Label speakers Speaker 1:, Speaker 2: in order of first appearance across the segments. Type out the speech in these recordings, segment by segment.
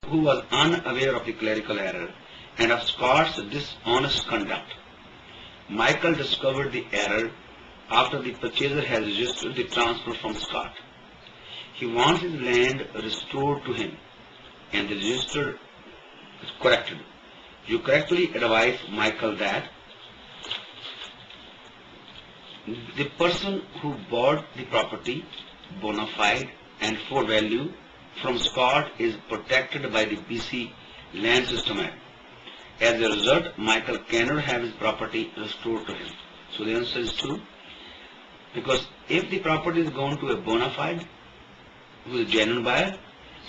Speaker 1: who was unaware of the clerical error and of Scott's dishonest conduct. Michael discovered the error after the purchaser has registered the transfer from Scott. He wants his land restored to him and the register is corrected. You correctly advise Michael that the person who bought the property bona fide and for value from Scott is protected by the BC Land System Act. As a result, Michael cannot have his property restored to him. So the answer is true. Because if the property is gone to a bona fide, who is a genuine buyer,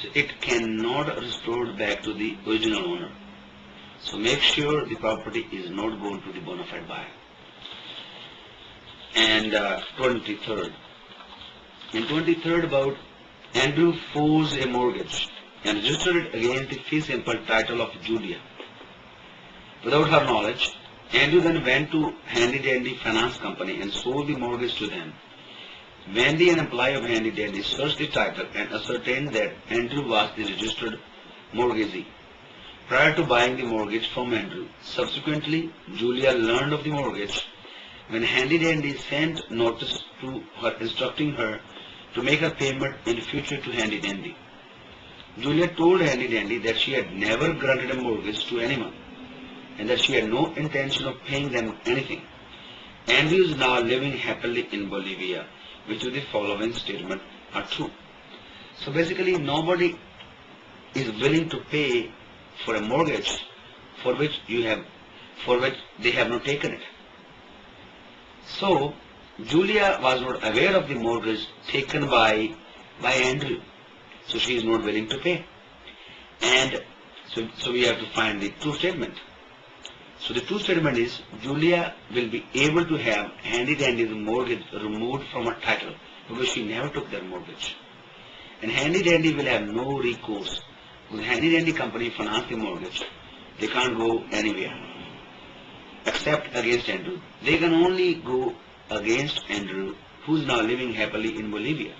Speaker 1: so it cannot restore back to the original owner. So make sure the property is not going to the bona fide buyer. And 23rd. In 23rd, about Andrew forged a mortgage and registered it against the fee simple title of Julia. Without her knowledge, Andrew then went to Handy Dandy Finance Company and sold the mortgage to them. Wendy, an employee of Handy Dandy, searched the title and ascertained that Andrew was the registered mortgagee prior to buying the mortgage from Andrew. Subsequently, Julia learned of the mortgage when Handy Dandy sent notice to her instructing her to make a payment in future to Handy Dandy. Julia told Handy Dandy that she had never granted a mortgage to anyone and that she had no intention of paying them anything. Andrew is now living happily in Bolivia, which with the following statement are true. So basically nobody is willing to pay for a mortgage for which they have not taken it. So Julia was not aware of the mortgage taken by Andrew, so she is not willing to pay. And so we have to find the true statement. So the true statement is Julia will be able to have Handy Dandy's mortgage removed from her title because she never took that mortgage. And Handy Dandy will have no recourse because Handy Dandy company financed the mortgage. They can't go anywhere except against Andrew. They can only go against Andrew, who is now living happily in Bolivia.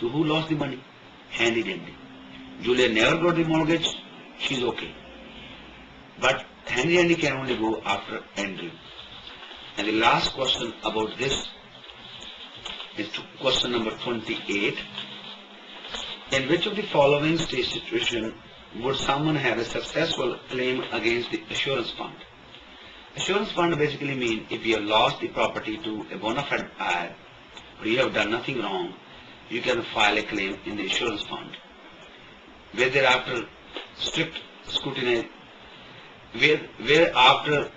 Speaker 1: So who lost the money? Handy Dandy. Julia never got the mortgage. She's okay. But Handy Dandy can only go after Andrew. And the last question about this is question number 28. In which of the following situation would someone have a successful claim against the assurance fund? Assurance fund basically means if you have lost the property to a bona fide buyer or you have done nothing wrong, you can file a claim in the assurance fund. Where after strict scrutiny, where after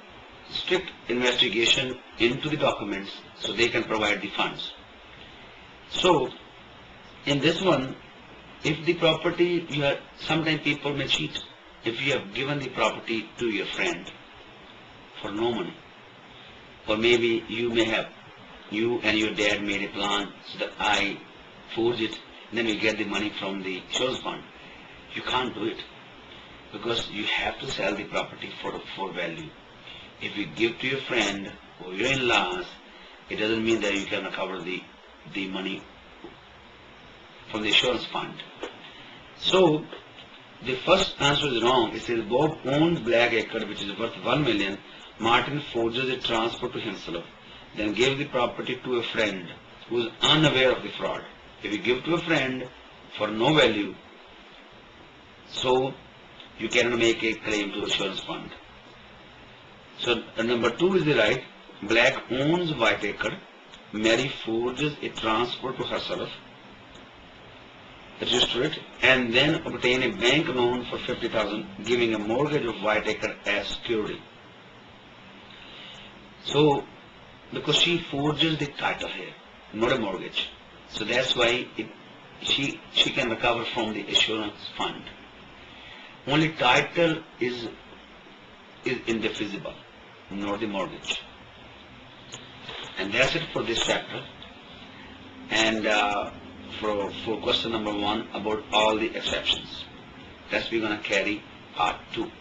Speaker 1: strict investigation into the documents, so they can provide the funds. So in this one, if the property sometimes people may cheat. If you have given the property to your friend for no money, or maybe you and your dad made a plan so that I forge it, and then you get the money from the insurance fund. You can't do it because you have to sell the property for value. If you give to your friend or your in-laws, it doesn't mean that you can recover the money from the insurance fund. So the first answer is wrong. It says Bob owns Black Acre, which is worth 1 million. Martin forges a transfer to himself, then gives the property to a friend who is unaware of the fraud. If you give to a friend for no value, so you cannot make a claim to insurance fund. So number 2 is the right. Black owns White Acre. Mary forges a transfer to herself, register it, and then obtain a bank loan for 50,000, giving a mortgage of White Acre as security. So, because she forges the title here, not a mortgage, so that's why she can recover from the insurance fund. Only title is indefeasible, not the mortgage. And that's it for this chapter. And for question number 1 about all the exceptions. That's we're going to carry part 2.